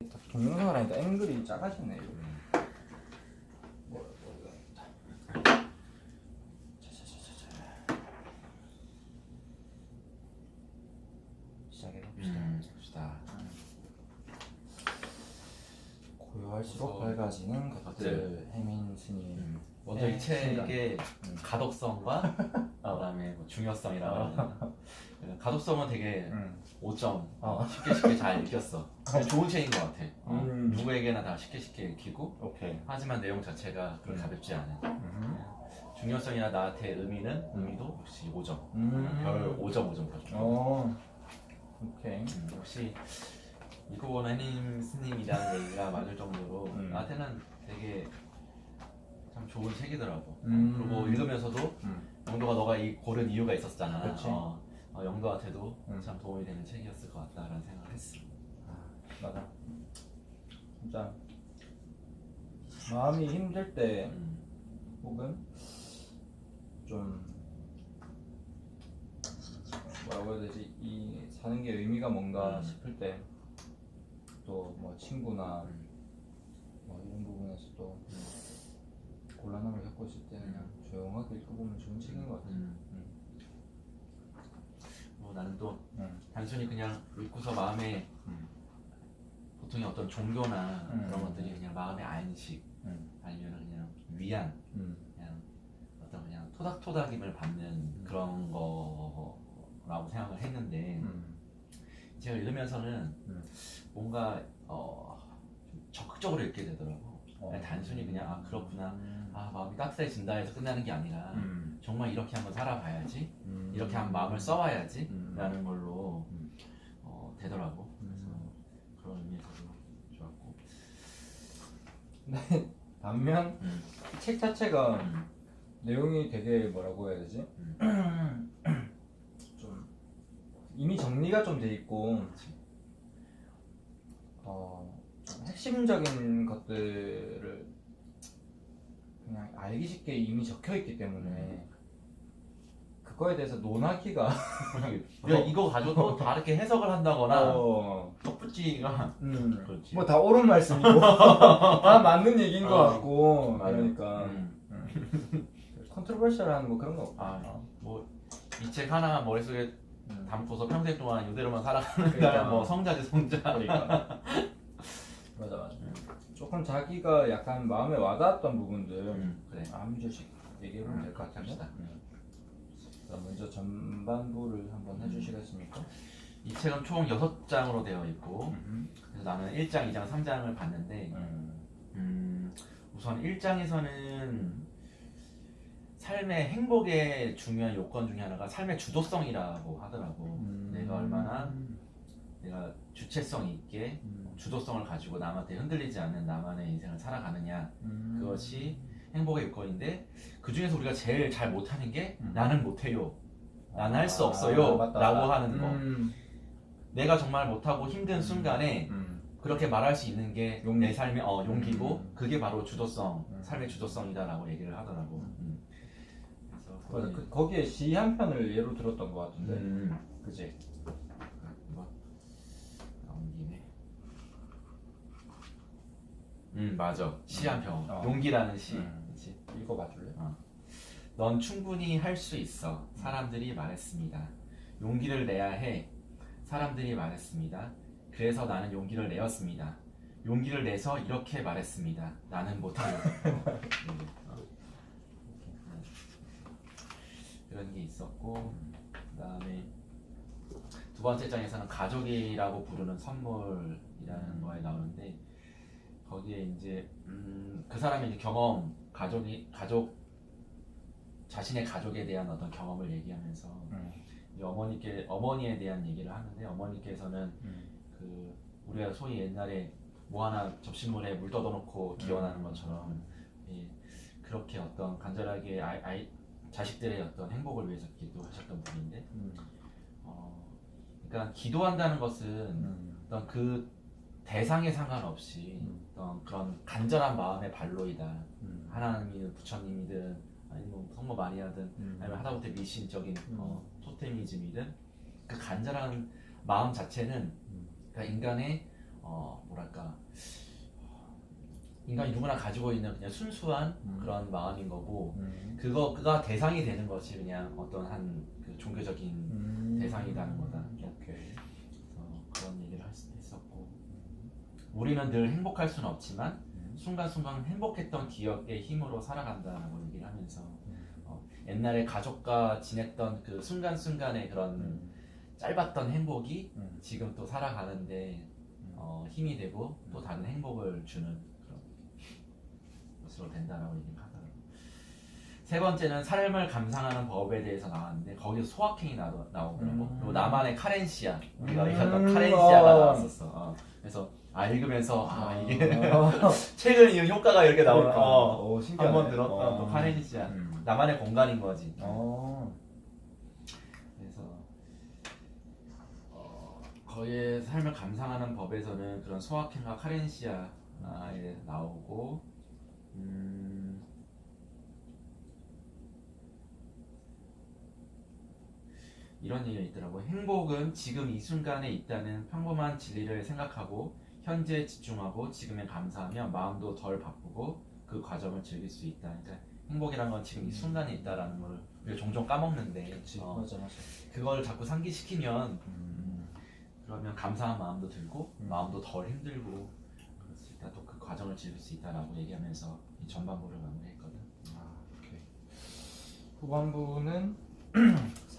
동영상을 하니까 앵글이 작아지네. 시작해봅시다. 고요할수록 밝아지는 것들. 해민 스님. 먼저 이 책의 가독성과 그다음에 뭐 중요성이라고 하는 가독성은 되게 5점 쉽게 잘 읽혔어. 좋은 책인 것 같아. 누구에게나 다 쉽게 읽히고 오케이. 하지만 내용 자체가 그렇게 가볍지 않은. 중요성이나 나한테 의미도 역시 5점. 별 5점 5점 다 줘. 오케이. 역시 이코고는 해님 스님이라는 얘기가 맞을 정도로 나한테는 되게 참 좋은 책이더라고. 그리고 읽으면서도 영도가 너가 이 고른 이유가 있었잖아. 그치. 영도한테도 참 도움이 되는 책이었을 것 같다라는 생각을 했어. 맞아. 진짜 마음이 힘들 때 혹은 좀 뭐라고 해야 되지, 이 사는 게 의미가 뭔가 싶을 때 또 뭐 친구나 뭐 이런 부분에서 또 곤란함을 겪고 있을 때 그냥 조용하게 읽어보면 좋은 책인 것 같아. 나는 또 단순히 그냥 읽고서 마음에 보통의 어떤 종교나 그런 것들이 그냥 마음의 안식 아니면 그냥 위안, 그냥 어떤 그냥 토닥토닥임을 받는 그런 거라고 생각을 했는데 제가 읽으면서는 뭔가 좀 적극적으로 읽게 되더라고. 단순히 그냥 그렇구나, 마음이 따뜻해진다 해서 끝나는 게 아니라 정말 이렇게 한번 살아봐야지, 이렇게 한번 마음을 써와야지 라는 걸로 되더라고. 그래서 그런 의미에서도 좋았고. 근데 반면 이 책 자체가 내용이 되게 뭐라고 해야 되지? 좀 이미 정리가 좀 돼 있고 핵심적인 것들을 그냥 알기 쉽게 이미 적혀 있기 때문에 그거에 대해서 논하기가 이거 가지고 다르게 해석을 한다거나 덧붙이기가 그렇지. 뭐 다 옳은 말씀이고 다 맞는 얘기인 것 같고. 맞아. 그러니까 컨트로버셜한 뭐 그런 거 없고. 뭐 이 책 하나 머릿속에 담고서 평생 동안 이대로만 살아가는 그러니까. 뭐 성자지 성자. 그러니까. 맞아. 조금 자기가 약간 마음에 와닿았던 부분들 그래. 한 줄씩 얘기해보면 될 것 같은데. 그럼 먼저 전반부를 한번 해주시겠습니까? 이 책은 총 6장으로 되어 있고 그래서 나는 1장, 2장, 3장을 봤는데 우선 1장에서는 삶의 행복의 중요한 요건 중에 하나가 삶의 주도성이라고 하더라고. 내가 얼마나 내가 주체성 있게 주도성을 가지고 남한테 흔들리지 않는 나만의 인생을 살아가느냐, 그것이 행복의 요건인데 그 중에서 우리가 제일 잘 못하는 게 나는 못해요, 나는 할 수 없어요 라고 하는 거. 내가 정말 못하고 힘든 순간에 그렇게 말할 수 있는 게 내 삶의 용기고 그게 바로 주도성, 삶의 주도성이다 라고 얘기를 하더라고. 맞아. 거기에 시 한 편을 예로 들었던 것 같은데. 그치? 이거 나온 김에 맞아. 시 한 편. 용기라는 시. 그치? 읽어봐 줄래? 넌 충분히 할 수 있어. 사람들이 말했습니다. 용기를 내야 해. 사람들이 말했습니다. 그래서 나는 용기를 내었습니다. 용기를 내서 이렇게 말했습니다. 나는 못해요. 그런 게 있었고, 그 다음에 두 번째 장에서는 가족이라고 부르는 선물이라는 거에 나오는데, 거기에 이제 그 사람의 이제 경험, 자신의 가족에 대한 어떤 경험을 얘기하면서 이제 어머니에 대한 얘기를 하는데, 어머니께서는 그 우리가 소위 옛날에 뭐 하나 접시물에 물 떠놓고 기원하는 것처럼 그렇게 어떤 간절하게 자식들의 어떤 행복을 위해서 기도하셨던 분인데, 그러니까 기도한다는 것은 어떤 그 대상에 상관없이 어떤 그런 간절한 마음의 발로이다. 하나님이든 부처님이든 아니면 성모 마리아든 아니면 하다못해 미신적인 토테미즘이든 그 간절한 마음 자체는 그러니까 인간의 뭐랄까 인간이 누구나 가지고 있는 그냥 순수한 그런 마음인 거고 그가 대상이 되는 것이 그냥 어떤 그 종교적인 대상이라는 거다. 오케이. 그런 얘기를 했었고 우리는 늘 행복할 수는 없지만 순간순간 행복했던 기억의 힘으로 살아간다라고 얘기를 하면서 옛날에 가족과 지냈던 그 순간순간의 그런 짧았던 행복이 지금 또 살아가는데 힘이 되고 또 다른 행복을 주는 그런 것으로 된다라고 얘기를 하더라고요. 세 번째는 삶을 감상하는 법에 대해서 나왔는데 거기서 소확행이 나오더라고. 그리고 나만의 카렌시아, 우리가 얘기했던 카렌시아가 나왔었어. 그래서 읽으면서 이게 책을 읽은 효과가 이렇게 나오나 한번 들었던 또 카렌시아, 나만의 공간인 거지. 그래서 거기에 삶을 감상하는 법에서는 그런 소확행과 카렌시아에 나오고 이런 얘기가 있더라고. 행복은 지금 이 순간에 있다는 평범한 진리를 생각하고 현재에 집중하고 지금에 감사하며 마음도 덜 바쁘고 그 과정을 즐길 수 있다. 그러니까 행복이란 건 지금 이 순간에 있다라는 걸 우리가 종종 까먹는데 맞아. 그걸 자꾸 상기시키면 그러면 감사한 마음도 들고 마음도 덜 힘들고 그럴 수 있다. 또 그 과정을 즐길 수 있다라고 얘기하면서 이 전반부를 마무리했거든. 오케이. 후반부는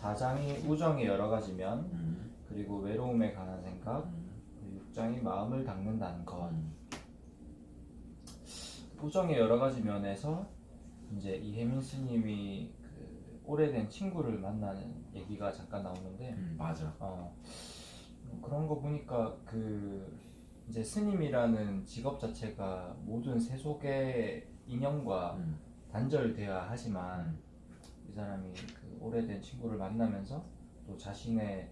4장이 우정의 여러 가지면 그리고 외로움에 관한 생각 6장이 마음을 닦는다는 것. 우정의 여러 가지 면에서 이제 이혜민 스님이 그 오래된 친구를 만나는 얘기가 잠깐 나오는데 맞아. 그런 거 보니까 그 이제 스님이라는 직업 자체가 모든 세속의 인연과 단절되어야 하지만 이 사람이 그 오래된 친구를 만나면서 또 자신을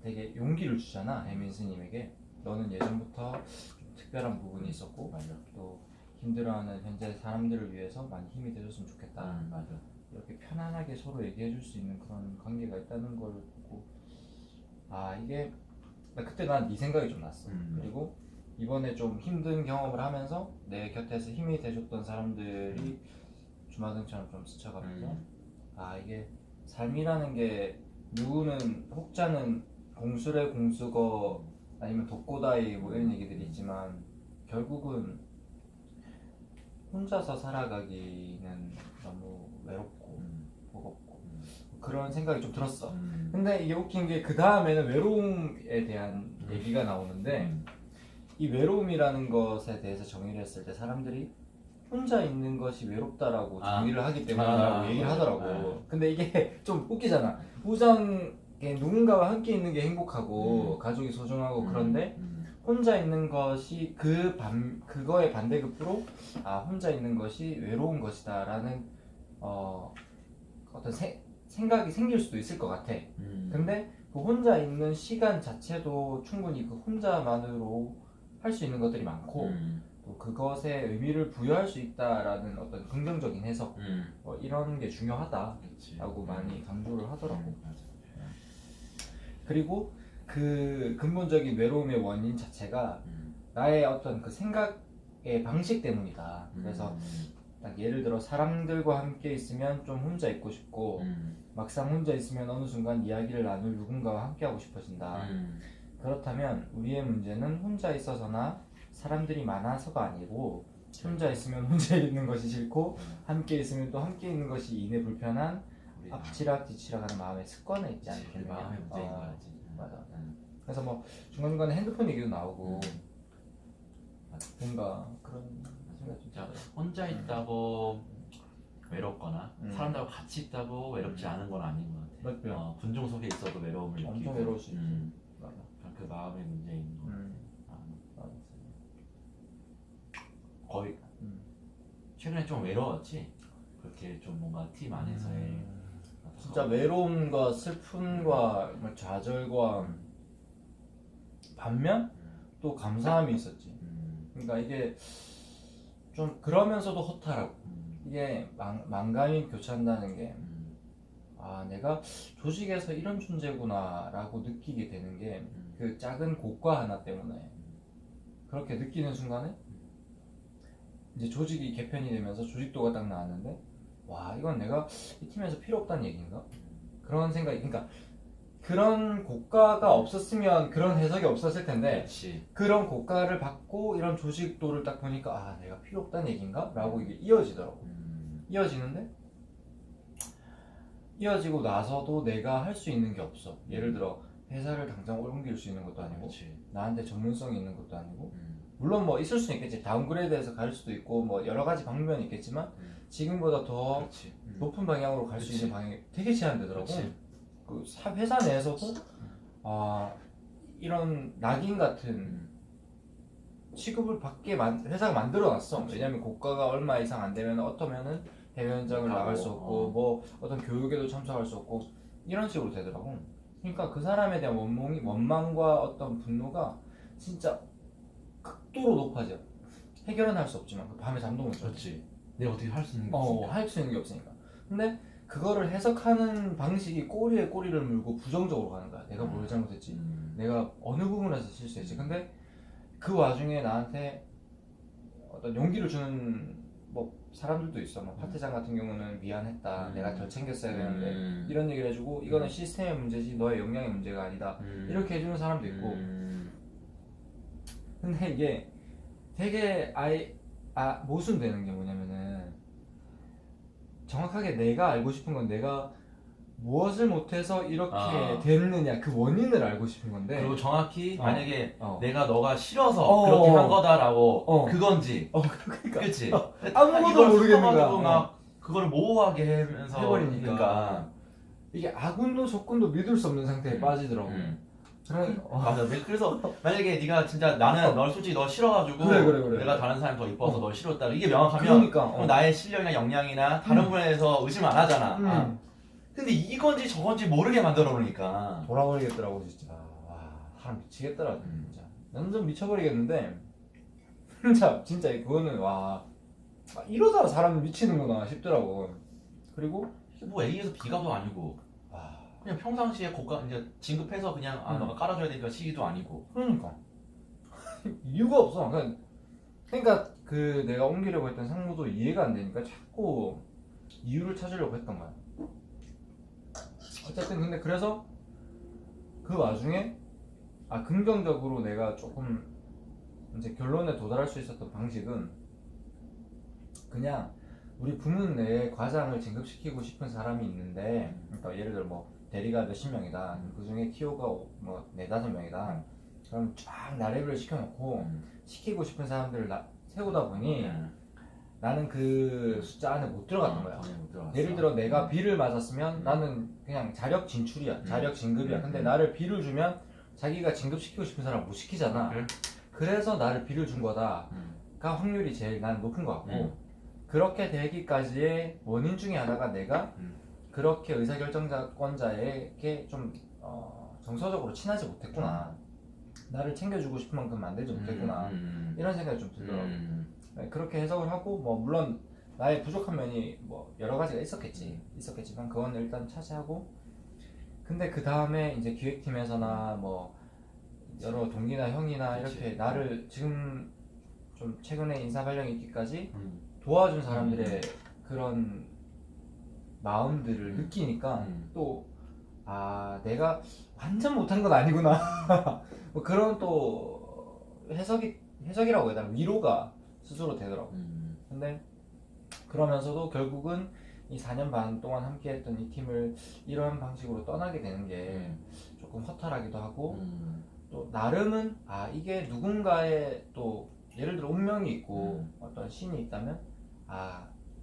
되게 용기를 주잖아. 혜민 스님에게 너는 예전부터 좀 특별한 부분이 있었고 또 힘들어하는 현재 사람들을 위해서 많이 힘이 돼줬으면 좋겠다. 맞아. 이렇게 편안하게 서로 얘기해줄 수 있는 그런 관계가 있다는 걸 보고 이게 그때 난 네 생각이 좀 났어. 그리고 이번에 좀 힘든 경험을 하면서 내 곁에서 힘이 돼줬던 사람들이 주마등처럼 좀 스쳐가면서 이게 삶이라는 게 누구는 혹자는 공수래 공수거 아니면 독고다이 뭐 이런 얘기들이 있지만 결국은 혼자서 살아가기는 너무 외롭고 버겁고 그런 생각이 좀 들었어. 근데 이게 웃긴 게 그 다음에는 외로움에 대한 얘기가 나오는데 이 외로움이라는 것에 대해서 정의를 했을 때 사람들이 혼자 있는 것이 외롭다라고 정의를 하기 때문이라고 얘기를 하더라고. 근데 이게 좀 웃기잖아. 우정에 누군가와 함께 있는 게 행복하고 가족이 소중하고 그런데 혼자 있는 것이 그거의 반대급부로 혼자 있는 것이 외로운 것이다라는 어떤 생각이 생길 수도 있을 것 같아. 근데 그 혼자 있는 시간 자체도 충분히 그 혼자만으로 할 수 있는 것들이 많고 또 그것에 의미를 부여할 수 있다라는 어떤 긍정적인 해석 이런 게 중요하다라고 많이 강조를 하더라고. 그리고 그 근본적인 외로움의 원인 자체가 나의 어떤 그 생각의 방식 때문이다. 그래서 딱 예를 들어 사람들과 함께 있으면 좀 혼자 있고 싶고 막상 혼자 있으면 어느 순간 이야기를 나눌 누군가와 함께 하고 싶어진다. 그렇다면 우리의 문제는 혼자 있어서나 사람들이 많아서가 아니고 혼자 있으면 혼자 있는 것이 싫고 함께 있으면 또 함께 있는 것이 이내 불편한 앞치락 뒤치락하는 마음의 습관에 있지 않겠냐. 마음의 문제인 거지. 맞아. 그래서 뭐 중간중간에 핸드폰 얘기도 나오고 뭔가 그런 생각이 좀 진짜 혼자 있다고 외롭거나 사람들하고 같이 있다고 외롭지 않은 건 아닌 것 같아. 맞아요. 군중 속에 있어도 외로움을 느끼고 엄청 외로울 수 있지. 맞아. 그 마음의 문제인 거 같아. 거의 최근에 좀 외로웠지? 그렇게 좀 뭔가 팀 안에서의 진짜 외로움과 슬픔과 좌절과 반면 또 감사함이 있었지. 그러니까 이게 좀 그러면서도 허탈하고 이게 만감이 교차한다는 게 내가 조직에서 이런 존재구나 라고 느끼게 되는 게 그 작은 고과 하나 때문에 그렇게 느끼는 순간에 이제 조직이 개편이 되면서 조직도가 딱 나왔는데 와 이건 내가 이 팀에서 필요 없다는 얘기인가? 그런 생각이 그러니까 그런 고가가 없었으면 그런 해석이 없었을 텐데 그렇지. 그런 고가를 받고 이런 조직도를 딱 보니까 아 내가 필요 없다는 얘기인가? 라고 이게 이어지더라고. 이어지는데 이어지고 나서도 내가 할 수 있는 게 없어. 예를 들어 회사를 당장 옮길 수 있는 것도 아니고 그렇지. 나한테 전문성이 있는 것도 아니고 음. 물론 뭐 있을 수는 있겠지. 다운그레이드해서 갈 수도 있고 뭐 여러 가지 방면이 있겠지만 지금보다 더 그렇지. 높은 방향으로 갈 수 그치. 있는 방향이 되게 제한되더라고. 그치. 그 회사 내에서도 아 이런 낙인 같은 취급을 받게 회사가 만들어놨어. 왜냐면 고가가 얼마 이상 안 되면 어떠면은 해외 현장을 나갈 수 없고 뭐 어떤 교육에도 참석할 수 없고 이런 식으로 되더라고. 그러니까 그 사람에 대한 원망과 어떤 분노가 진짜 극도로 높아져. 해결은 할 수 없지만 그 밤에 잠도 못 자. 그렇지. 내가 어떻게 할 수 있는 게 없으니까. 할 수 있는 게 없으니까. 근데 그거를 해석하는 방식이 꼬리에 꼬리를 물고 부정적으로 가는 거야. 내가 뭘 잘못했지? 내가 어느 부분에서 실수했지? 근데 그 와중에 나한테 어떤 용기를 주는 뭐 사람들도 있어. 뭐 파트장 같은 경우는 미안했다. 내가 덜 챙겼어야 되는데 이런 얘기를 해주고 이거는 시스템의 문제지 너의 역량의 문제가 아니다. 이렇게 해주는 사람도 있고. 근데 이게 되게 모순되는 게 뭐냐면은 정확하게 내가 알고 싶은 건 내가 무엇을 못해서 이렇게 됐느냐 그 원인을 알고 싶은 건데 그리고 정확히 만약에 어. 내가 너가 싫어서 그렇게 한 거다라고 그건지 그러니까 그렇지 아무것도 모르겠는 거야. 가지고 막 그거를 모호하게 하면서 해버리니까. 그러니까. 이게 아군도 적군도 믿을 수 없는 상태에 빠지더라고. 맞아. 그래서 만약에 네가 진짜 나는 널 솔직히 너 싫어가지고 그래. 내가 다른 사람 더 이뻐서 널 싫었다 이게 명확하면 그러니까 그럼 나의 실력이나 역량이나 다른 분야에서 의심 안 하잖아. 근데 이건지 저건지 모르게 만들어 놓으니까 돌아버리겠더라고 진짜. 와 사람 미치겠더라 진짜. 완전 미쳐버리겠는데 진짜 그거는 와 이러다 사람 미치는구나 싶더라고. 그리고 이게 뭐 A에서 B가도 아니고 와 그냥 평상시에 고가 이제 진급해서 그냥 너가 깔아줘야 되니까 C도 아니고 그러니까 이유가 없어. 그러니까 그 내가 옮기려고 했던 상무도 이해가 안 되니까 자꾸 이유를 찾으려고 했던 거야. 어쨌든 근데 그래서 그 와중에 긍정적으로 내가 조금 이제 결론에 도달할 수 있었던 방식은 그냥 우리 부문 내에 과장을 진급시키고 싶은 사람이 있는데 그러니까 예를 들어 뭐 대리가 몇십 명이다. 그 중에 TO가 뭐 네다섯 명이다. 그럼 쫙 나래비를 시켜놓고 시키고 싶은 사람들을 세우다 보니 나는 그 숫자 안에 못 들어갔던 거야. 예를 들어 내가 B를 맞았으면 나는 그냥 자력 진출이야. 자력 진급이야. 근데 나를 B를 주면 자기가 진급시키고 싶은 사람 못 시키잖아. 그래서 나를 B를 준 거다가 확률이 제일 난 높은 것 같고 그렇게 되기까지의 원인 중에 하나가 내가 그렇게 의사결정권자에게 좀 정서적으로 친하지 못했구나. 나를 챙겨주고 싶은 만큼 만들지 못했구나. 이런 생각이 좀 들더라고. 네, 그렇게 해석을 하고 뭐 물론 나의 부족한 면이 뭐 여러 가지가 있었겠지만 그건 일단 차지하고 근데 그 다음에 이제 기획팀에서나 뭐 여러 동기나 형이나 그치. 이렇게 나를 지금 좀 최근에 인사 발령이 있기까지 도와준 사람들의 그런 마음들을 느끼니까 또 내가 완전 못한 건 아니구나. 뭐 그런 또 해석이라고 해야 되나 위로가 스스로 되더라고. 근데 그러면서도 결국은 이 4년 반 동안 함께했던 이 팀을 이런 방식으로 떠나게 되는 게 조금 허탈하기도 하고 또 나름은 이게 누군가의 또 예를 들어 운명이 있고 어떤 신이 있다면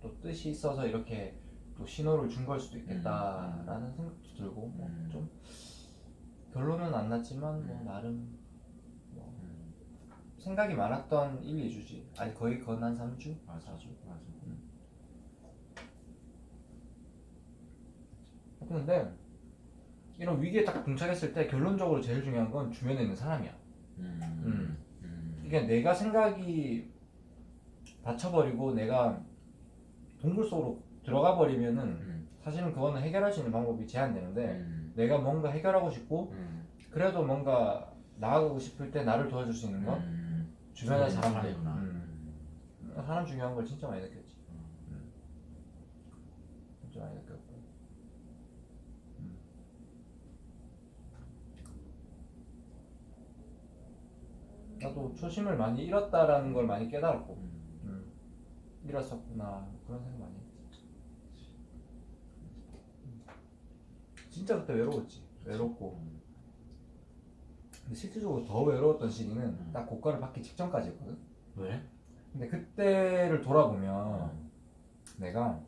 또 뜻이 있어서 이렇게 또 신호를 준 걸 수도 있겠다라는 생각도 들고 뭐 좀 결론은 안 났지만 뭐 나름 뭐 생각이 많았던 1, 2주지. 아니 거의 한 3주? 4주? 맞아. 근데 이런 위기에 딱 봉착했을 때 결론적으로 제일 중요한 건 주변에 있는 사람이야. 이게 내가 생각이 닫혀버리고 내가 동굴 속으로 들어가 버리면은 사실은 그거는 해결할 수 있는 방법이 제한되는데 내가 뭔가 해결하고 싶고 그래도 뭔가 나아가고 싶을 때 나를 도와줄 수 있는 건 주변의 사람들. 사람이구나. 사람 중요한 걸 진짜 많이 느꼈지. 진짜 많이 느꼈고. 나도 초심을 많이 잃었다라는 걸 많이 깨달았고, 잃었었구나 그런 생각 많이 했지. 진짜 그때 외로웠지. 외롭고. 근데 실질적으로 더 외로웠던 시기는 딱 고과를 받기 직전까지였거든. 왜? 근데 그때를 돌아보면 내가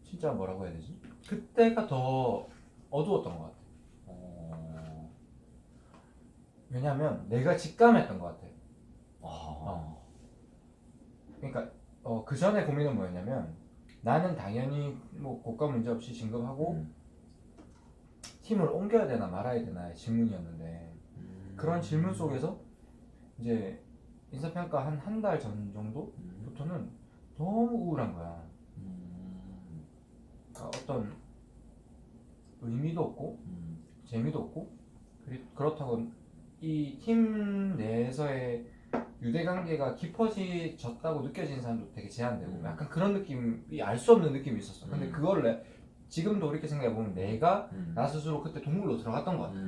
진짜 뭐라고 해야 되지? 그때가 더 어두웠던 것 같아. 왜냐면 내가 직감했던 것 같아. 그러니까 그 전에 고민은 뭐였냐면 나는 당연히 뭐 고과 문제 없이 진급하고 팀을 옮겨야 되나 말아야 되나의 질문이었는데 그런 질문 속에서 이제 인사평가 한 달 전 정도부터는 너무 우울한 거야. 그러니까 어떤 의미도 없고 재미도 없고 그렇다고 이 팀 내에서의 유대관계가 깊어졌다고 느껴지는 사람도 되게 제한되고 약간 그런 느낌이 알 수 없는 느낌이 있었어. 근데 그거를 지금도 이렇게 생각해보면 내가 나 스스로 그때 동굴로 들어갔던 것 같아.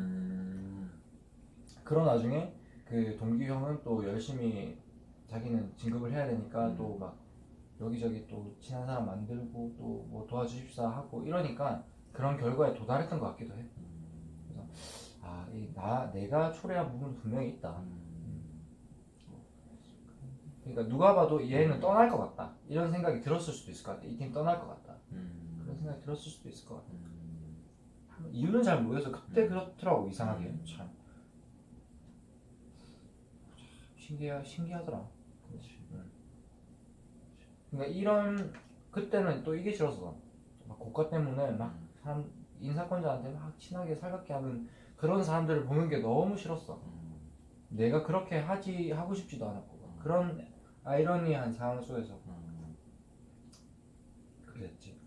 그런 와중에 그 동기 형은 또 열심히 자기는 진급을 해야 되니까 또 막 여기저기 또 친한 사람 만들고 또 뭐 도와주십사 하고 이러니까 그런 결과에 도달했던 것 같기도 해. 그래서 내가 초래한 부분은 분명히 있다. 그러니까 누가 봐도 얘는 떠날 것 같다 이런 생각이 들었을 수도 있을 것 같아. 이 팀 떠날 것 같다 그런 생각이 들었을 수도 있을 것 같아. 이유는 잘 모르겠어. 그때 그렇더라고. 이상하게 참 신기하더라. 그러니까 이런 그때는 또 이게 싫었어. 막 고과 때문에 막 사람 인사권자한테 막 친하게 살갑게 하는 그런 사람들을 보는 게 너무 싫었어. 내가 그렇게 하고 싶지도 않았고 그런 아이러니한 상황 속에서 그랬지.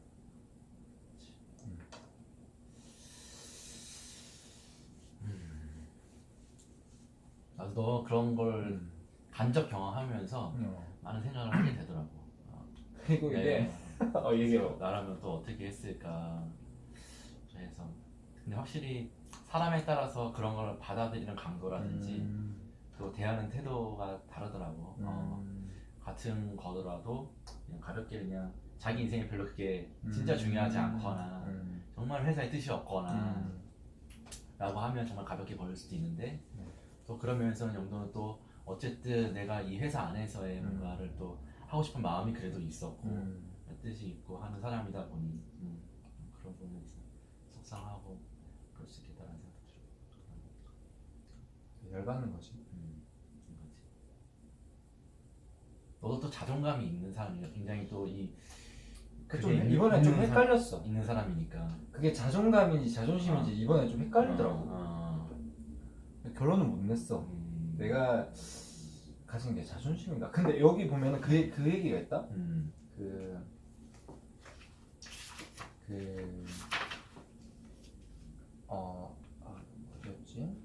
나도 너 그런 걸 간접 경험하면서 많은 생각을 하게 되더라고. 그리고 이게 얘기해요. 나라면 또 어떻게 했을까. 그래서 근데 확실히 사람에 따라서 그런 걸 받아들이는 강도라든지 또 대하는 태도가 다르더라고. 같은 거더라도 그냥 가볍게 그냥 자기 인생에 별로 그게 진짜 중요하지 않거나 정말 회사에 뜻이 없거나 라고 하면 정말 가볍게 버릴 수도 있는데 또 그러면서는 영도는 또 어쨌든 내가 이 회사 안에서의 뭔가를 또 하고 싶은 마음이 그래도 있었고 뜻이 있고 하는 사람이다 보니 그런 부분에서 속상하고 그럴 수 있겠다는 생각도 들어. 열받는 거지. 너도 또 자존감이 있는 사람이야. 굉장히 또 이 이번에 좀 헷갈렸어. 있는 사람이니까. 그게 자존감인지 자존심인지 이번에 좀 헷갈리더라고. 결론은 못 냈어. 내가 가진 게 자존심인가? 근데 여기 보면은 그 얘기가 있다. 어디였지?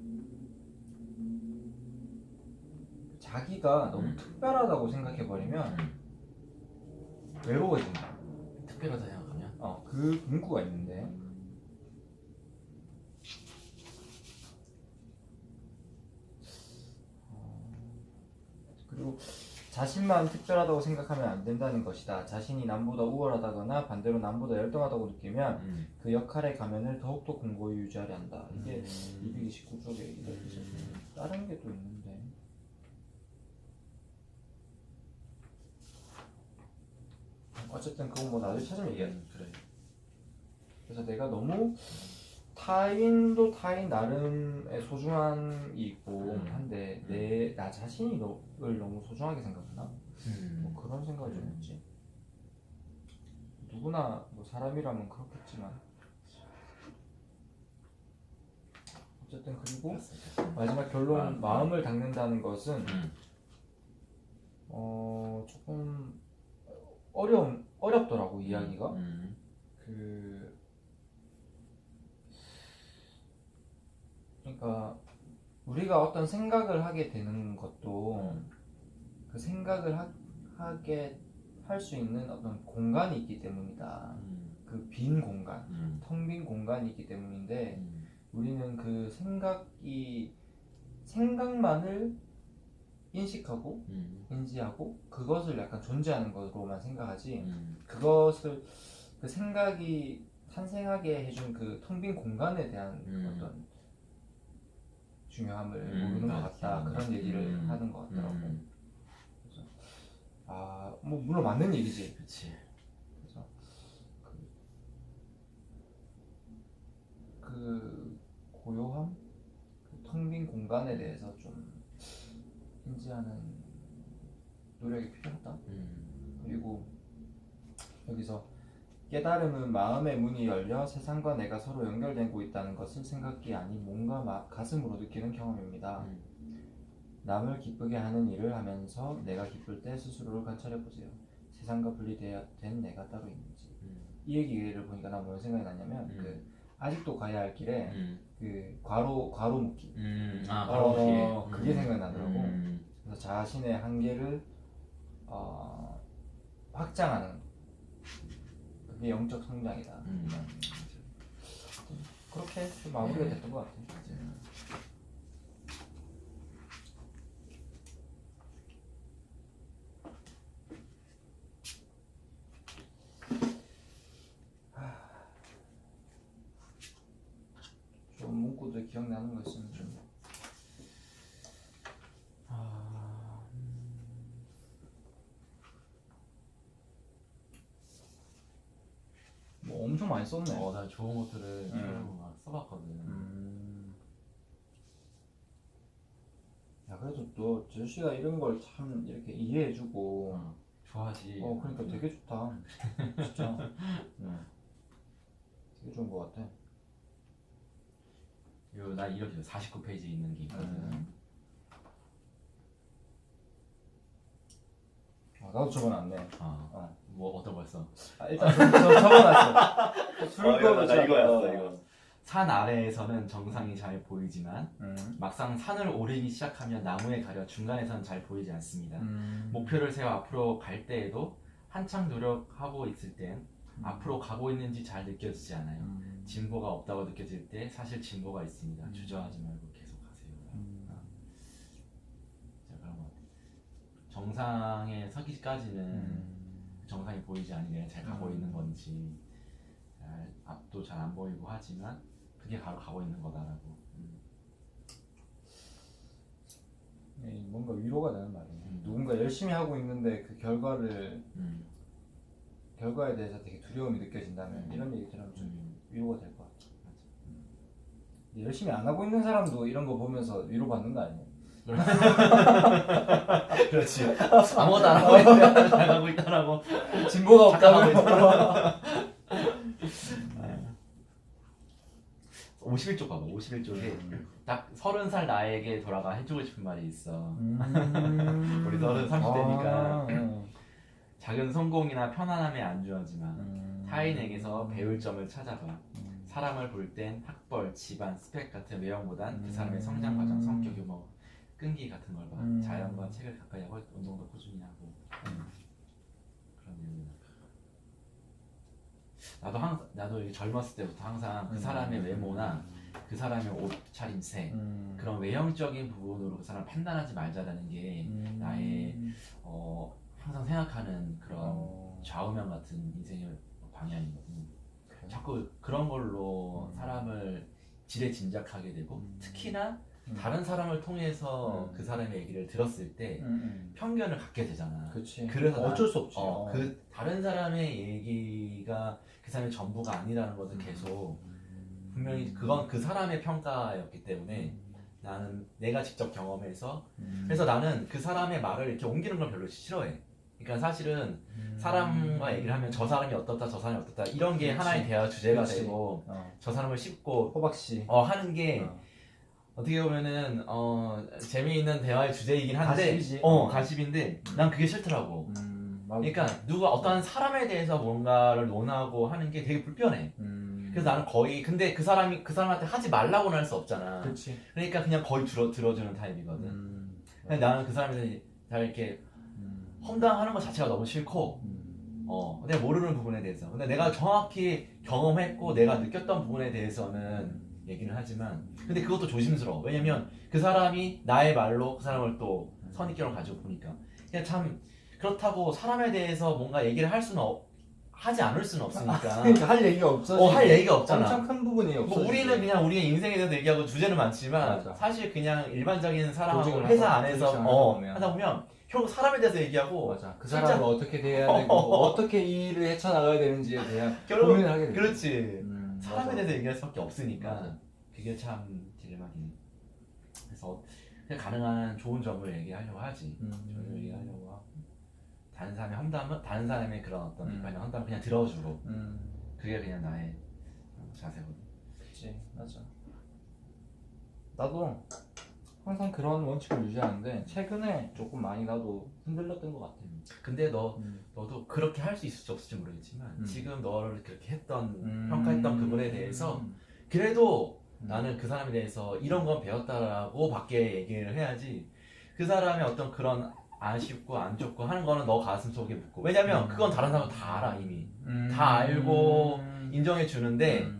자기가 너무 특별하다고 생각해버리면 외로워진다. 특별하다 생각하면? 그 문구가 있는데 그리고 자신만 특별하다고 생각하면 안 된다는 것이다. 자신이 남보다 우월하다거나 반대로 남보다 열등하다고 느끼면 그 역할의 가면을 더욱더 공고히 유지하려 한다. 이게 229쪽에 이렇게 있었어요. 다른 게 또 있는데 어쨌든 그건 뭐 나중에 찾으면 얘기해. 그래. 그래서 내가 너무 타인도 타인 나름의 소중함이 있고 한데 나 자신이 널 너무 소중하게 생각하나? 뭐 그런 생각을 좀 했지. 누구나 뭐 사람이라면 그렇겠지만 어쨌든 그리고 마지막 결론 마음을 닦는다는 것은 조금 어렵더라고 이야기가. 그러니까 우리가 어떤 생각을 하게 되는 것도 그 생각을 하게 할 수 있는 어떤 공간이 있기 때문이다. 그 빈 공간, 텅 빈 공간이 있기 때문인데 우리는 그 생각만을 인식하고 인지하고 그것을 약간 존재하는 것으로만 생각하지 그것을 그 생각이 탄생하게 해준 그 텅 빈 공간에 대한 어떤 중요함을 모르는 것 같다. 그런 얘기를 하는 것 같더라고. 그래서 뭐 물론 맞는 얘기지. 그치. 그래서 그 고요함, 그 텅 빈 공간에 대해서 좀 인지하는 노력이 필요하다. 그리고 여기서 깨달음은 마음의 문이 열려 세상과 내가 서로 연결되고 있다는 것을 생각이 아닌 몸과 가슴으로 느끼는 경험입니다. 남을 기쁘게 하는 일을 하면서 내가 기쁠 때 스스로를 관찰해 보세요. 세상과 분리된 내가 따로 있는지. 이 얘기를 보니까 나 뭐가 생각이 나냐면 그 아직도 가야 할 길에 그 괄호 묶기. 바로 그게 생각나더라고. 그래서 자신의 한계를 확장하는 그게 영적 성장이다. 그렇게 좀 마무리가 됐던 것 같아요. 맞아요. 좀 문구들 기억나는 거 있으면 좀. 뭐 엄청 많이 썼네. 나 좋은 것들을 막 써봤거든. 야 그래도 또 제수씨가 이런 걸 참 이렇게 이해해주고. 좋아하지. 그러니까 되게 좋다. 진짜. 되게 좋은 것 같아. 나 이렇게 49페이지 있는 게 있거든. 나도 적어놨네. 뭐 어떤 걸 써? 일단 적어놨어. 나 이거. 산 아래에서는 정상이 잘 보이지만 막상 산을 오르기 시작하면 나무에 가려 중간에서는 잘 보이지 않습니다. 목표를 세워 앞으로 갈 때에도 한창 노력하고 있을 땐 앞으로 가고 있는지 잘 느껴지지 않아요. 진보가 없다고 느껴질 때 사실 진보가 있습니다. 주저하지 말고 계속 하세요. 자, 그럼 정상에 서기까지는 정상이 보이지 않으면 잘 가고 있는 건지 앞도 잘 안 보이고 하지만 그게 바로 가고 있는 거다라고. 뭔가 위로가 되는 말이네. 누군가 열심히 하고 있는데 그 결과에 대해서 되게 두려움이 느껴진다면 이런 얘기 들으면 좀 위로가 될 것 같아. 열심히 안 하고 있는 사람도 이런 거 보면서 위로받는 거 아니에요? 그렇지. 아무것도 안 하고 있는데 잘 가고 있다라고. 진보가 없다고. 51쪽 봐봐. 51쪽에 딱 30살 나에게 돌아가 해주고 싶은 말이 있어. 우리 30대니까 작은 성공이나 편안함에 안주하지 마. 타인에게서 배울 점을 찾아봐. 사람을 볼 땐 학벌, 집안, 스펙 같은 외형보단 그 사람의 성장 과정, 성격, 유머, 끈기 같은 걸 봐. 자연과 책을 가까이 하고 운동도 꾸준히 하고. 그런 얘기. 나도 젊었을 때부터 항상 그 사람의 외모나 그 사람의 옷 차림새 그런 외형적인 부분으로 그 사람 판단하지 말자라는 게 나의 항상 생각하는 그런 좌우명 같은 인생의 방향이거든. 자꾸 그런 걸로 사람을 지레짐작하게 되고 특히나 다른 사람을 통해서 그 사람의 얘기를 들었을 때 편견을 갖게 되잖아. 그치. 그래서 어쩔 수 없지. 그 다른 사람의 얘기가 그 사람의 전부가 아니라는 것을 계속 분명히 그건 그 사람의 평가였기 때문에 나는 내가 직접 경험해서 그래서 나는 그 사람의 말을 이렇게 옮기는 걸 별로 싫어해. 그러니까 사실은 사람과 얘기를 하면 저 사람이 어떻다 저 사람이 어떻다 이런 게 하나의 대화 주제가 되고 저 사람을 씹고 호박씨 하는 게 어떻게 보면은 재미있는 대화의 주제이긴 한데 가십이지. 가십인데 난 그게 싫더라고. 그러니까 누가 어떠한 사람에 대해서 뭔가를 논하고 하는 게 되게 불편해. 그래서 나는 거의 근데 그 사람한테 하지 말라고는 할 수 없잖아. 그렇지. 그러니까 그냥 거의 들어주는 타입이거든. 근데 나는 그 사람한테 잘 이렇게 험담하는 것 자체가 너무 싫고 내가 모르는 부분에 대해서 근데 내가 정확히 경험했고 내가 느꼈던 부분에 대해서는 얘기는 하지만 근데 그것도 조심스러워. 왜냐면 그 사람이 나의 말로 그 사람을 또 선입견을 가지고 보니까 그냥 참 그렇다고 사람에 대해서 뭔가 얘기를 하지 않을 수는 없으니까 그러니까 할 얘기가 없어. 할 얘기가 없잖아. 엄청 큰 부분이 없어. 뭐 우리는 그냥 우리의 인생에 대해서 얘기하고 주제는 많지만 맞아. 사실 그냥 일반적인 사람하고 조직을 회사 하고, 안에서 조직을 하다 보면. 하다 보면 결국 사람에 대해서 얘기하고 맞아. 그 진짜- 사람을 어떻게 대해야 되고 어떻게 이 일을 헤쳐나가야 되는지에 대한 결국 고민을 하게 돼. 그렇지. 사람에 맞아. 대해서 얘기할 수밖에 없으니까 맞아. 그게 참 딜레마긴. 그래서 그냥 가능한 좋은 점을 얘기하려고 하지. 좋은 점을 얘기하려고 하고 다른 사람의 험담은 다른 사람의 그런 어떤 비판이나 험담을 그냥 들어주고 그게 그냥 나의 자세거든. 그치, 맞아. 나도 항상 그런 원칙을 유지하는데 최근에 조금 많이 나도 흔들렸던 것 같아. 근데 너도 그렇게 할 수 있을지 없을지 모르겠지만 지금 너를 그렇게 했던 음. 평가했던 그분에 대해서 그래도 나는 그 사람에 대해서 이런 건 배웠다라고 밖에 얘기를 해야지 그 사람의 어떤 그런 아쉽고 안 좋고 하는 거는 너 가슴 속에 묻고 왜냐면 그건 다른 사람은 다 알아 이미 다 알고 인정해 주는데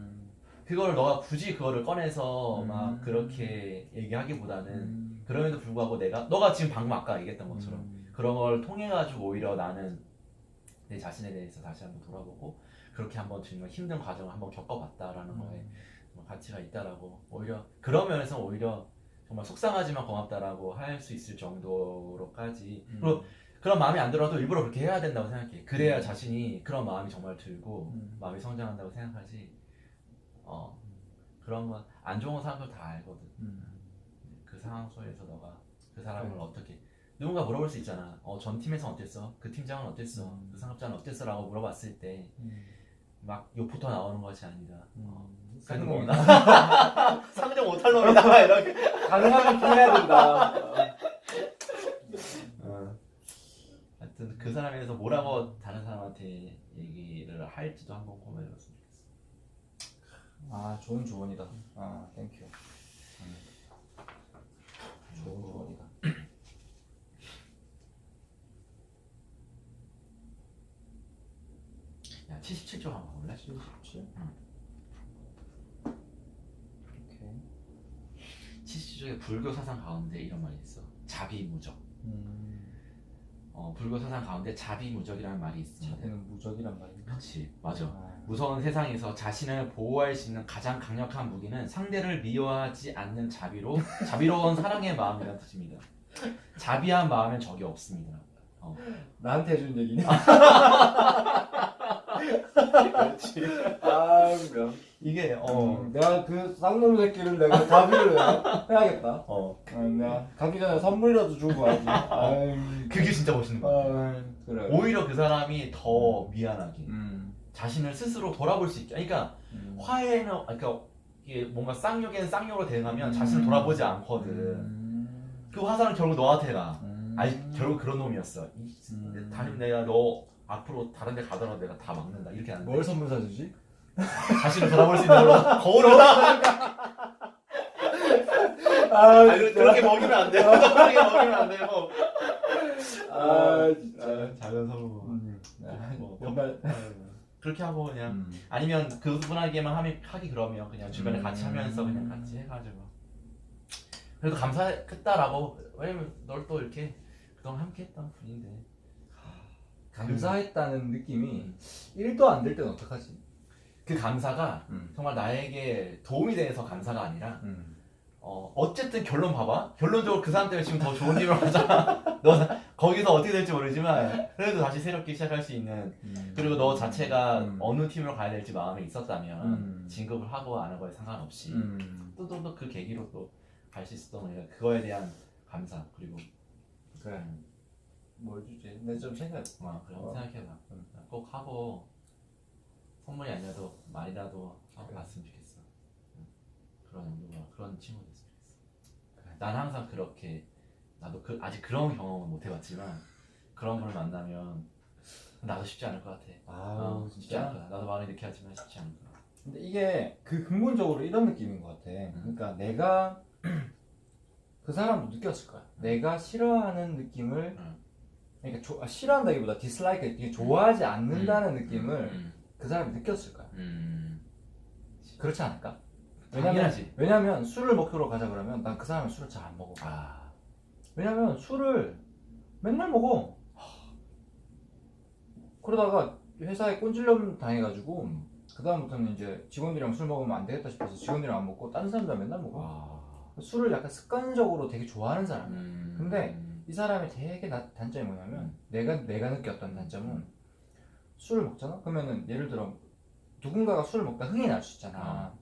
그걸 너가 굳이 그거를 꺼내서 막 그렇게 얘기하기보다는 그럼에도 불구하고 너가 지금 방금 아까 얘기했던 것처럼 그런 걸 통해 가지고 오히려 나는 내 자신에 대해서 다시 한번 돌아보고 그렇게 한번 정말 힘든 과정을 한번 겪어봤다라는 거에 가치가 있다라고 오히려 그런 면에서 오히려 정말 속상하지만 고맙다라고 할 수 있을 정도로까지 그리고 그런 마음이 안 들어도 일부러 그렇게 해야 된다고 생각해. 그래야 자신이 그런 마음이 정말 들고 마음이 성장한다고 생각하지. 그런 건 안 좋은 사람들 다 알거든. 그 상황 속에서 너가 그 사람을 어떻게 누군가 물어볼 수 있잖아. 전 팀에서 어땠어? 그 팀장은 어땠어? 그 상업자는 어땠어? 라고 물어봤을 때 막 욕부터 나오는 것이 아니라 상종 뭐 상종 못할 놈이다 이렇게 가능하면 피해야 된다. 하여튼 그 사람에 대해서 뭐라고 다른 사람한테 얘기를 할지도 한번 고민해봤으면 좋겠어. 아, 좋은 조언이다. 아, 땡큐. 좋은 조언이다. 야 77조 한번 볼래? 77? 오케이. 77조의 불교 사상 가운데 이런 말이 있어. 자비무적. 불교 사상 가운데 자비무적이라는 말이 있습니다. 자비는 무적이란 말이야. 그렇지, 맞아. 무서운 세상에서 자신을 보호할 수 있는 가장 강력한 무기는 상대를 미워하지 않는 자비로운 사랑의 마음이라는 뜻입니다. 자비한 마음엔 적이 없습니다. 나한테 해준 얘기냐? 그렇지. 아, 그럼. 이게 내가 그 쌍놈 새끼를 내가 자비를 해야겠다. 내가 가기 전에 선물이라도 주고 가야지. 아유. 그게 진짜 멋있는 거야. 그래. 오히려 그 사람이 더 미안하게 자신을 스스로 돌아볼 수 있게. 그러니까 화해는 그러니까 이게 뭔가 쌍욕에는 쌍욕으로 대응하면 자신을 돌아보지 않거든. 그 화살은 결국 너한테 가. 아니 결국 그런 놈이었어. 다른 내가 너 앞으로 다른 데 가더라도 내가 다 막는다 이렇게 하는데 뭘 선물 사주지? 자신을 돌아볼 수 있는 걸로 거울을 아, 그렇게 먹이면 안 돼요. 그렇게 먹이면 안 되고. 진짜. 작은 선물. 정말. 그렇게 하고 그냥 아니면 그분에게만 하기 그러면 그냥 주변에 같이 하면서 그냥 같이 해가지고 그래도 감사했다라고 왜냐면 널 또 이렇게 그동안 함께했던 분인데 감사했다는 느낌이 1도 안 될 때는 어떡하지? 그 감사가 정말 나에게 도움이 돼서 감사가 아니라 어쨌든 결론 봐봐. 결론적으로 그 사람 때문에 지금 더 좋은 팀으로 가잖아. 너 거기서 어떻게 될지 모르지만 그래도 다시 새롭게 시작할 수 있는 그리고 너 자체가 어느 팀으로 가야 될지 마음에 있었다면 진급을 하고 안 하고에 상관없이 또 그 계기로 또 갈 수 있었던 거니까 그거에 대한 감사 그리고 그래. 뭘 주지? 내가 좀 생각해. 그럼 생각해봐. 꼭 하고 선물이 아니라도 말이라도 하고 갔으면 좋겠어. 그런 정도가 그런 친구 됐으면 좋겠어. 난 항상 그렇게 나도 아직 그런 경험은 못 해봤지만 그런 분을 만나면 나도 쉽지 않을 것 같아. 쉽지 않을 거야. 나도 마음이 느끼하지만 쉽지 않을 거야. 근데 이게 그 근본적으로 이런 느낌인 것 같아. 그러니까 내가 그 사람도 느꼈을 거야. 내가 싫어하는 느낌을 그러니까 싫어한다기보다 디슬라이크, 이게 좋아하지 않는다는 느낌을 그 사람이 느꼈을 거야. 그렇지 않을까? 당연하지. 왜냐면 술을 먹으러 가자 그러면 난 그 사람은 술을 잘 안 먹어. 왜냐면 술을 맨날 먹어. 그러다가 회사에 꼰질럼 당해가지고 그 다음부터는 이제 직원들이랑 술 먹으면 안 되겠다 싶어서 직원들이랑 안 먹고 다른 사람들이랑 맨날 먹어. 술을 약간 습관적으로 되게 좋아하는 사람이야. 근데 이 사람의 되게 단점이 뭐냐면 내가 느꼈던 단점은 술을 먹잖아? 그러면은 예를 들어 누군가가 술을 먹다 흥이 날 수 있잖아.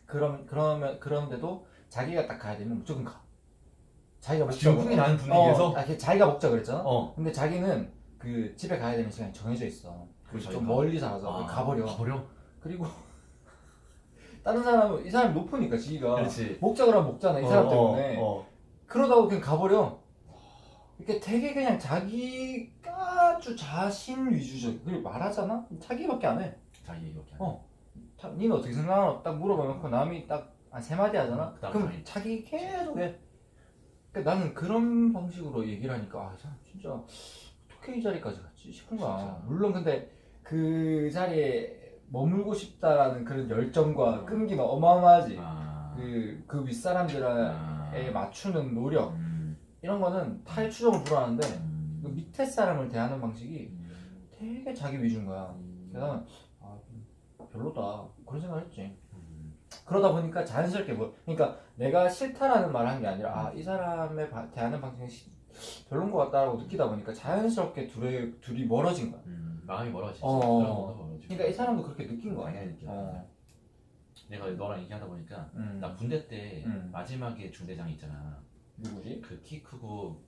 그런데도 자기가 딱 가야 되면 무조건 가. 자기가 지금 먹자고. 흥이 나는 분위기에서? 자기가 먹자 그랬잖아? 어. 근데 자기는 그 집에 가야 되는 시간이 정해져 있어. 그래서 좀 멀리 살아서 가버려. 그리고 다른 사람은 이 사람이 높으니까 지가 그렇지. 먹자 그러면 먹잖아 이 사람 때문에. 그러다가 그냥 가버려. 이렇게 되게 그냥 자기가 아주 자신 위주적. 그리고 말하잖아? 자기밖에 안 해. 자기 얘기밖에 안 해. 니는 어떻게 생각하나 딱 물어봐놓고 남이 딱 한 세 마디 하잖아? 그다음 그럼 자기 계속 해. 그러니까 나는 그런 방식으로 얘기를 하니까 아, 진짜 어떻게 이 자리까지 갔지 싶은 거야. 진짜. 물론 근데 그 자리에 머물고 싶다라는 그런 열정과 끈기는 어마어마하지. 그 윗사람들에 맞추는 노력 이런 거는 타의 추종을 불허하는데 그 밑에 사람을 대하는 방식이 되게 자기 위주인 거야. 그래서 나는 별로다 그런 생각을 했지. 그러다 보니까 자연스럽게 그러니까 내가 싫다라는 말을 한 게 아니라 이 사람의 대하는 방식이 별론 것 같다라고 느끼다 보니까 자연스럽게 둘이 멀어진 거야. 마음이 멀어지지. 그런 것도 멀어지고. 그러니까 이 사람도 그렇게 느낀 거야. 당연히 느껴. 내가 너랑 얘기하다 보니까 나 군대 때 마지막에 중대장이 있잖아. 누구지? 그 키 크고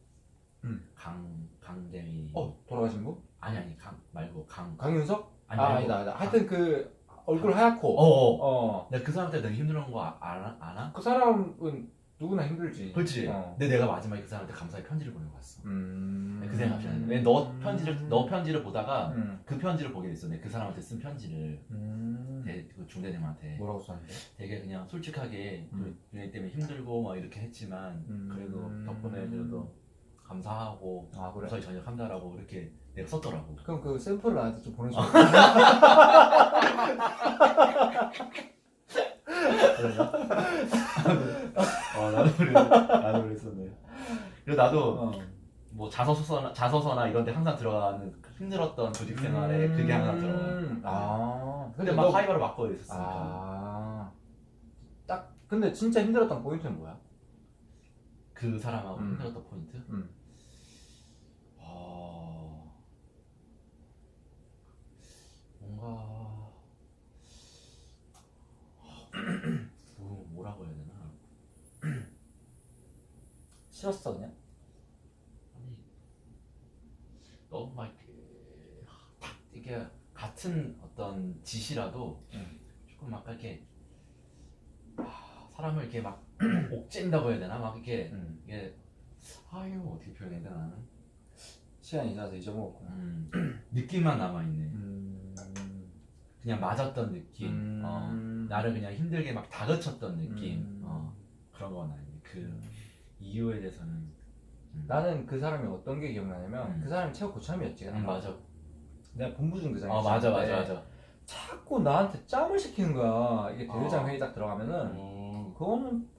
강대위. 돌아가신 분? 아니 강 말고 강윤석? 아니 아니다. 하여튼 그 얼굴 하얗고. 내가 그 사람 때문에 너무 힘들었던 거 알아? 그 사람은 누구나 힘들지. 그렇지. 근데 내가 마지막에 그 사람한테 감사의 편지를 보내고 갔어. 그 생각이 나. 왜 너 편지를 보다가 그 편지를 보게 됐어. 내가 그 사람한테 쓴 편지를 그 중대장한테. 뭐라고 썼는데? 되게 그냥 솔직하게 그녀 때문에 힘들고 막 이렇게 했지만 그래도 덕분에 그래도 감사하고 그래? 무사히 전역한다라고 이렇게 내가 썼더라고. 그럼 그 샘플을 나한테 좀 보내줘. 나도 그랬었네. 그리고 나도 뭐 자소서나 이런 데 항상 들어가는 힘들었던 조직 생활에 그게 항상 들어가. 근데 막 하이바를 맞고 있었으니까. 근데 진짜 힘들었던 포인트는 뭐야? 그 사람하고 힘들었던 포인트? 뭔가 뭐라고 해야 되나? 싫었어 그냥? 아니 너무 막 이게 같은 어떤 짓이라도 조금 막 이렇게 사람을 이렇게 막 옥죄인다고 해야 되나? 막 이게 이거 어떻게 표현해야 되나? 시간이 지나서 잊어먹었구나. 느낌만 남아있네. 그냥 맞았던 느낌, 나를 그냥 힘들게 막 다그쳤던 느낌, 그런 건 아닌데 그 이유에 대해서는 나는 그 사람이 어떤 게 기억나냐면 그 사람이 최고 고참이었지. 맞아. 내가 본부중대장이 맞아. 자꾸 나한테 짬을 시키는 거야. 이게 대대장 회의 딱 들어가면은 그거는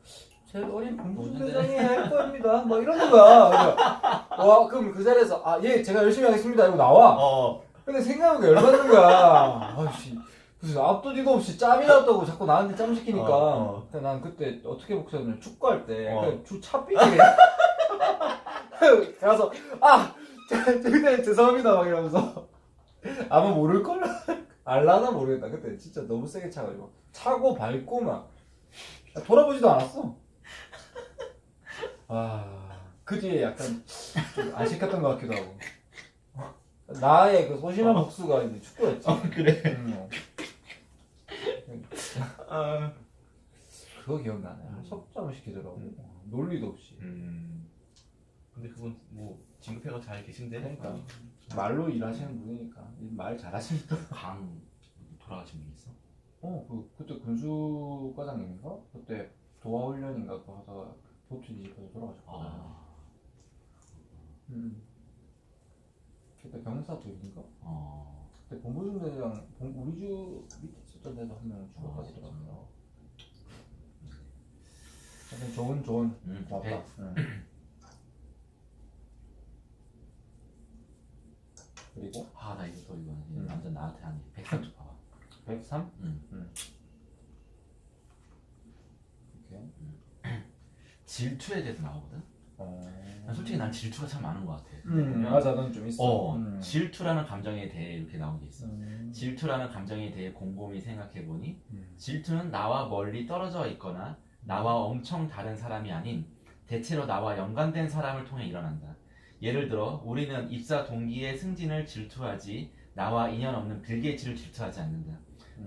제 어린 본부중대장이 할 겁니다. 막 이러는 거야. 그럼 그 자리에서 예 제가 열심히 하겠습니다 이러고 나와. 근데 생각해보니까 열받는 거야. 아이씨 무슨 앞도 뒤도 없이 짬이 났다고 자꾸 나한테 짬 시키니까. 근데 난 그때 어떻게 복수했냐면 축구할 때 차 삐게 가서 그때 죄송합니다 막 이러면서 아마 모를걸? 알라나 모르겠다. 그때 진짜 너무 세게 차가지고 차고 밟고 막 돌아보지도 않았어. 그 뒤에 약간 좀 안 시켰던 것 같기도 하고. 나의 그 소심한 복수가 이제 축구였지. 그래. 그거 기억나네. 석점을 시키더라고. 논리도 없이. 근데 그건 뭐 진급해가 잘 계신데. 그러니까 말로 일하시는 분이니까 말 잘하시니까. 돌아가신 분 있어? 그때 군수과장님인가? 그때 도하훈련인가 그거 하다가 보트 뒤집혀서 돌아가셨거든. 그때 병사들인가? 그때 본부중대장 우리 주 밑에 있었던 데도 한 명 죽어가지더라고요. 하여튼 좋은 고맙다. 그리고 나 이거 완전 나한테 하니 103 좀 봐봐. 103? 오케이. 질투에 대해서 나오거든. 솔직히 난 질투가 참 많은 것 같아. 맞아, 넌 좀 있어. 질투라는 감정에 대해 이렇게 나온 게 있어. 질투라는 감정에 대해 곰곰이 생각해 보니 질투는 나와 멀리 떨어져 있거나 나와 엄청 다른 사람이 아닌 대체로 나와 연관된 사람을 통해 일어난다. 예를 들어 우리는 입사 동기의 승진을 질투하지 나와 인연 없는 빌 게이츠를 질투하지 않는다.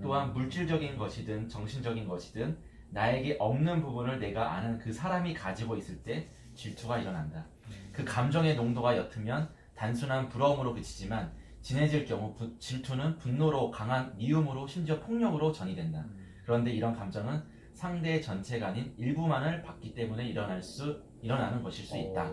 또한 물질적인 것이든 정신적인 것이든 나에게 없는 부분을 내가 아는 그 사람이 가지고 있을 때 질투가 일어난다. 그 감정의 농도가 옅으면 단순한 부러움으로 그치지만 진해질 경우 질투는 분노로 강한 미움으로 심지어 폭력으로 전이된다. 그런데 이런 감정은 상대의 전체가 아닌 일부만을 받기 때문에 일어나는 것일 수 있다.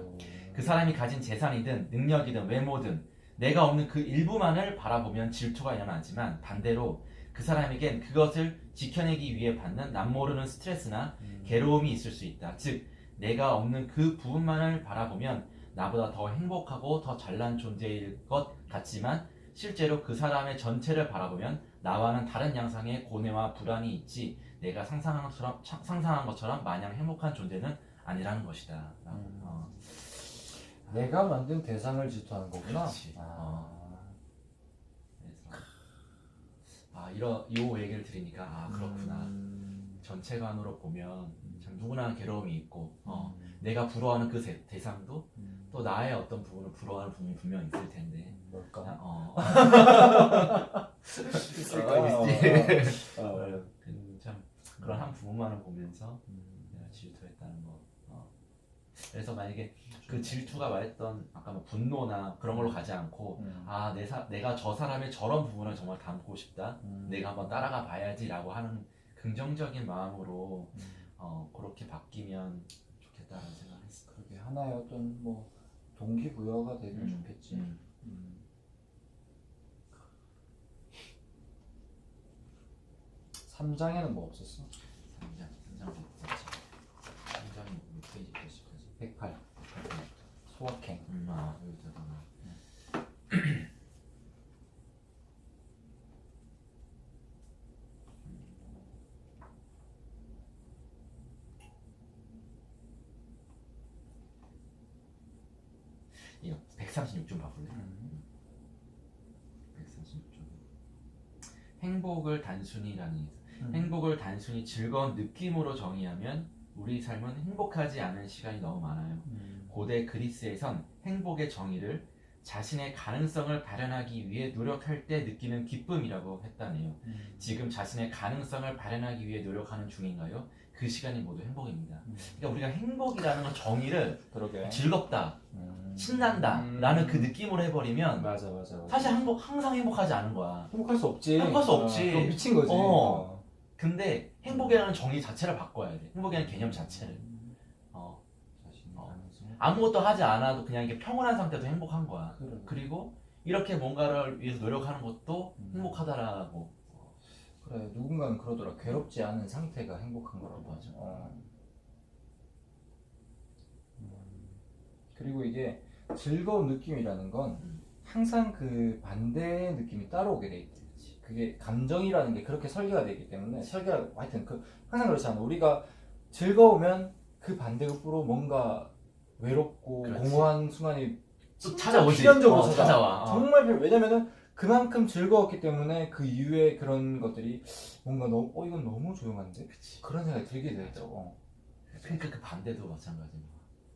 그 사람이 가진 재산이든 능력이든 외모든 내가 없는 그 일부만을 바라보면 질투가 일어나지만 반대로 그 사람에겐 그것을 지켜내기 위해 받는 남모르는 스트레스나 괴로움이 있을 수 있다. 즉 내가 없는 그 부분만을 바라보면 나보다 더 행복하고 더 잘난 존재일 것 같지만 실제로 그 사람의 전체를 바라보면 나와는 다른 양상의 고뇌와 불안이 있지 내가 상상한 것처럼 마냥 행복한 존재는 아니라는 것이다. 내가 만든 대상을 질투하는 거구나. 그렇지. 그래서 이 얘기를 들으니까 그렇구나. 전체관으로 보면 참 누구나 괴로움이 있고 내가 부러워하는 그 대상도 또 나의 어떤 부분을 부러워하는 부분이 분명 있을 텐데 뭘까? 있을 거 있지. 참 그런 한 부분만을 보면서 내가 질투했다는 거. 그래서 만약에 그 질투가 말했던 아까 뭐 분노나 그런 걸로 가지 않고 내가 저 사람의 저런 부분을 정말 담고 싶다. 내가 한번 따라가 봐야지라고 하는 긍정적인 마음으로 그렇게 바뀌면 좋겠다는 생각했어. 그게 하나의 어떤 뭐 동기부여가 되면 좋겠지. 3장에는 뭐 없었어? 3장 없었지. 3장이 몇 페이지까지? 108. 소확행. 여기다가 이거 136좀 봐볼래? 136쪽. 행복을 행복을 단순히 즐거운 느낌으로 정의하면 우리 삶은 행복하지 않은 시간이 너무 많아요. 고대 그리스에선 행복의 정의를 자신의 가능성을 발현하기 위해 노력할 때 느끼는 기쁨이라고 했다네요. 지금 자신의 가능성을 발현하기 위해 노력하는 중인가요? 그 시간이 모두 행복입니다. 그러니까 우리가 행복이라는 건 정의를 즐겁다, 신난다 라는 그 느낌으로 해버리면 맞아. 사실 항상 행복하지 않은 거야. 행복할 수 없지. 그럼 미친 거지. 근데 행복이라는 정의 자체를 바꿔야 돼. 행복이라는 개념 자체를. 아무것도 하지 않아도 그냥 이게 평온한 상태도 행복한 거야. 그리고 이렇게 뭔가를 위해서 노력하는 것도 행복하다라고. 그래, 누군가는 그러더라. 괴롭지 않은 상태가 행복한 거라고. 맞아. 그리고 이게 즐거운 느낌이라는 건 항상 그 반대의 느낌이 따라오게 돼 있지. 그게 감정이라는 게 그렇게 설계가 되기 때문에 하여튼 항상 그렇지 않아. 우리가 즐거우면 그 반대급부로 뭔가 외롭고 공허한 순간이 찾아오지. 필연적으로 찾아와. 정말 왜냐면은 그만큼 즐거웠기 때문에 그 이후에 그런 것들이 뭔가 이건 너무 조용한데? 그런 생각이 들게 되더라고. 그러니까 그 반대도 마찬가지인 거야.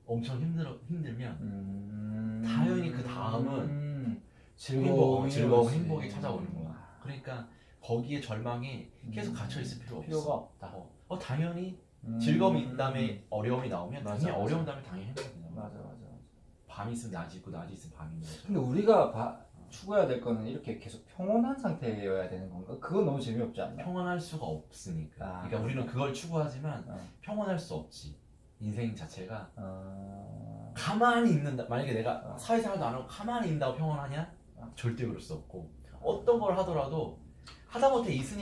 엄청 힘들면 당연히 그 다음은 즐거움, 행복이 찾아오는 거야. 그러니까 거기에 절망이 계속 gat혀 있을 필요가 없다. 당연히 즐거움이 있는 다음에 어려움이 나오면 당연히 어려운 다음에 당연히 행복이 나와. 맞아. 밤이 있으면 낮이 있고 낮이 있으면 밤이 나오죠. 근데 우리가 추구해야 될 거는 이렇게 계속 평온한 상태여야 되는 건가? 그건 너무 재미없지 않나? 평온할 수가 없으니까. 아, 그러니까 우리는 그걸 추구하지만 어. 평온할 수 없지. 인생 자체가 어... 가만히 있는다. 만약에 내가 어. 사회생활도 안 하고 가만히 있는다고 평온하냐? 어. 절대 그럴 수 없고 어떤 걸 하더라도 하다못해 이승